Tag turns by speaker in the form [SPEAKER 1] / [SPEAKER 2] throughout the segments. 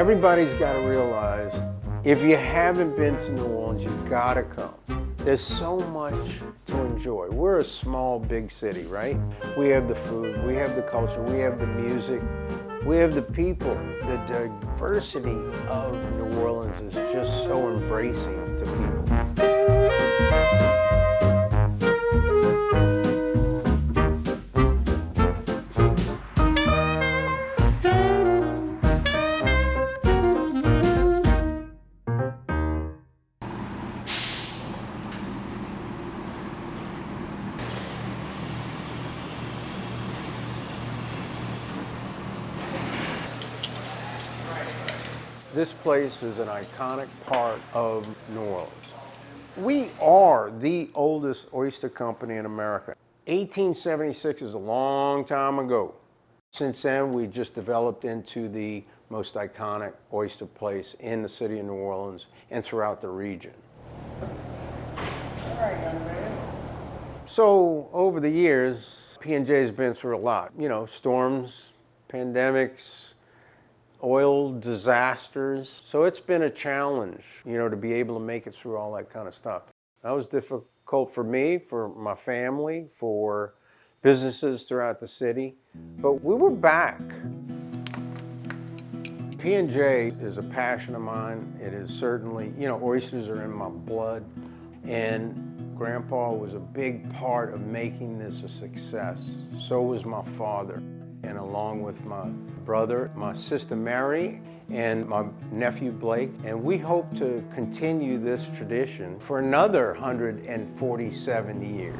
[SPEAKER 1] Everybody's got to realize, if you haven't been to New Orleans, you got to come. There's so much to enjoy. We're a small, big city, right? We have the food, we have the culture, we have the music, we have the people. The diversity of New Orleans is just so embracing to people. This place is an iconic part of New Orleans. We are the oldest oyster company in America. 1876 is a long time ago. Since then, we just developed into the most iconic oyster place in the city of New Orleans and throughout the region. All right, young man. So over the years, P&J has been through a lot. You know, storms, pandemics, oil disasters. So it's been a challenge, you know, to be able to make it through all that kind of stuff. That was difficult for me, for my family, for businesses throughout the city. But we were back. P&J is a passion of mine. It is certainly, you know, oysters are in my blood. And Grandpa was a big part of making this a success. So was my father. And along with my brother, my sister Mary, and my nephew Blake. And we hope to continue this tradition for another 147 years.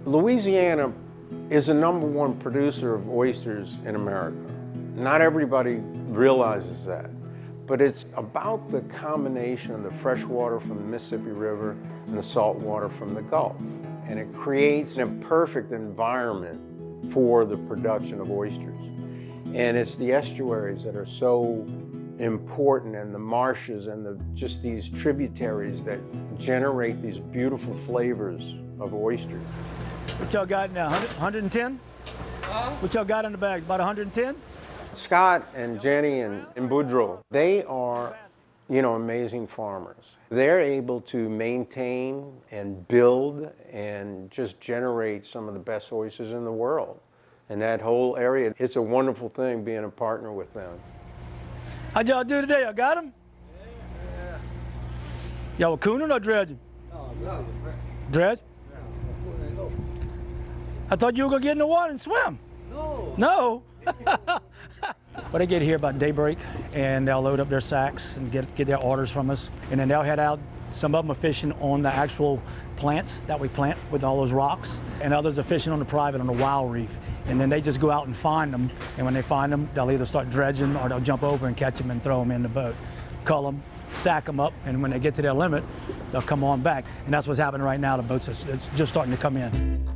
[SPEAKER 1] Louisiana is the #1 producer of oysters in America. Not everybody realizes that, but it's about the combination of the fresh water from the Mississippi River and the salt water from the Gulf. And it creates a perfect environment for the production of oysters. And it's the estuaries that are so important, and the marshes and just these tributaries that generate these beautiful flavors of oysters.
[SPEAKER 2] What y'all got now, 110? What y'all got in the bags, about 110?
[SPEAKER 1] Scott and Jenny and Boudreaux, they are, you know, amazing farmers. They're able to maintain and build and just generate some of the best oysters in the world. And that whole area, it's a wonderful thing being a partner with them.
[SPEAKER 2] How'd y'all do today? Y'all got them?
[SPEAKER 3] Yeah.
[SPEAKER 2] Y'all were cooning or dredging?
[SPEAKER 3] No.
[SPEAKER 2] Dredge? I thought you were gonna get in the water and swim.
[SPEAKER 3] No.
[SPEAKER 2] No? But they get here about daybreak, and they'll load up their sacks and get their orders from us. And then they'll head out. Some of them are fishing on the actual plants that we plant with all those rocks, and others are fishing on the private, on the wild reef. And then they just go out and find them, and when they find them, they'll either start dredging or they'll jump over and catch them and throw them in the boat. Cull them, sack them up, and when they get to their limit, they'll come on back. And that's what's happening right now. The boats are just starting to come in.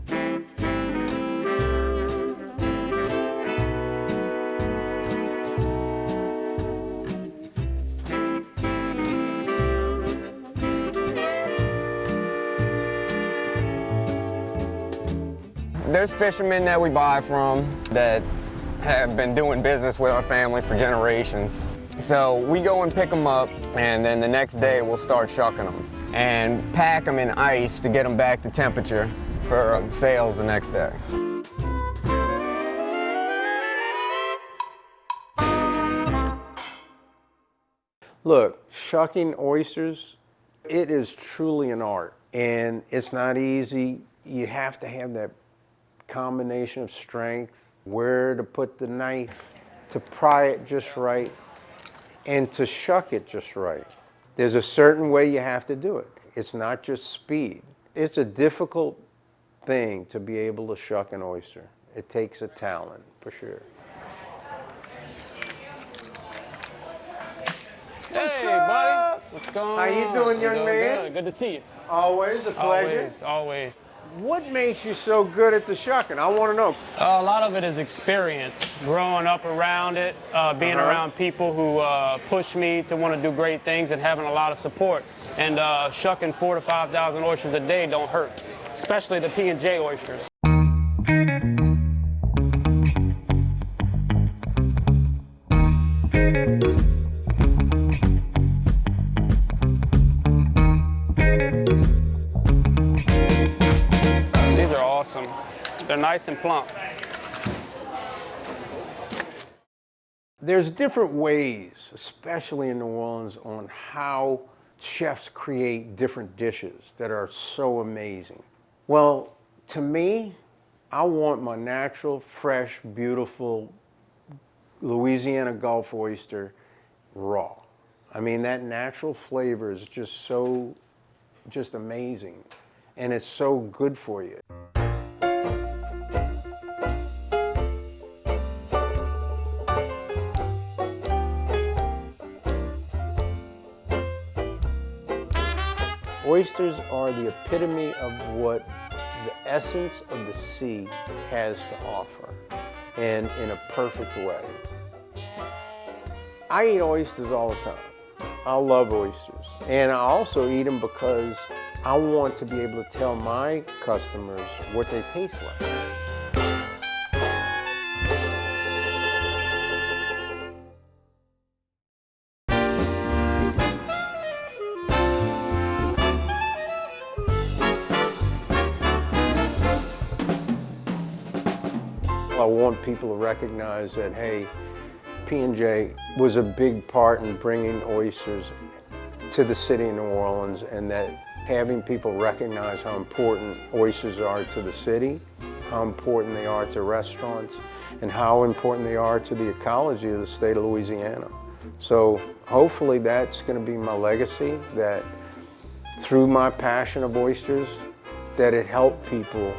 [SPEAKER 4] There's fishermen that we buy from that have been doing business with our family for generations. So we go and pick them up, and then the next day we'll start shucking them and pack them in ice to get them back to temperature for sales the next day.
[SPEAKER 1] Look, shucking oysters, it is truly an art, and it's not easy. You have to have that combination of strength, where to put the knife, to pry it just right, and to shuck it just right. There's a certain way you have to do it. It's not just speed. It's a difficult thing to be able to shuck an oyster. It takes a talent, for sure.
[SPEAKER 5] Hey, buddy. What's going on?
[SPEAKER 1] How you doing, young man?
[SPEAKER 5] Good. Good to see you.
[SPEAKER 1] Always a pleasure.
[SPEAKER 5] Always.
[SPEAKER 1] What makes you so good at the shucking? I want to know.
[SPEAKER 5] A lot of it is experience, growing up around it, being around people who push me to want to do great things, and having a lot of support. And shucking 4,000 to 5,000 oysters a day don't hurt, especially the P&J oysters. They're nice and plump.
[SPEAKER 1] There's different ways, especially in New Orleans, on how chefs create different dishes that are so amazing. Well, to me, I want my natural, fresh, beautiful Louisiana Gulf oyster raw. I mean, that natural flavor is just amazing, and it's so good for you. Oysters are the epitome of what the essence of the sea has to offer, and in a perfect way. I eat oysters all the time. I love oysters. And I also eat them because I want to be able to tell my customers what they taste like. I want people to recognize that, hey, P&J was a big part in bringing oysters to the city of New Orleans, and that having people recognize how important oysters are to the city, how important they are to restaurants, and how important they are to the ecology of the state of Louisiana. So hopefully that's going to be my legacy, that through my passion of oysters, that it helped people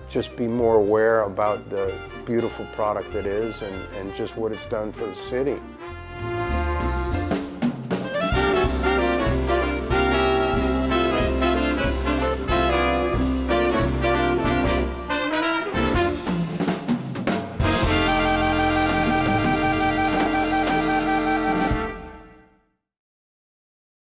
[SPEAKER 1] just be more aware about the beautiful product it is, and just what it's done for the city.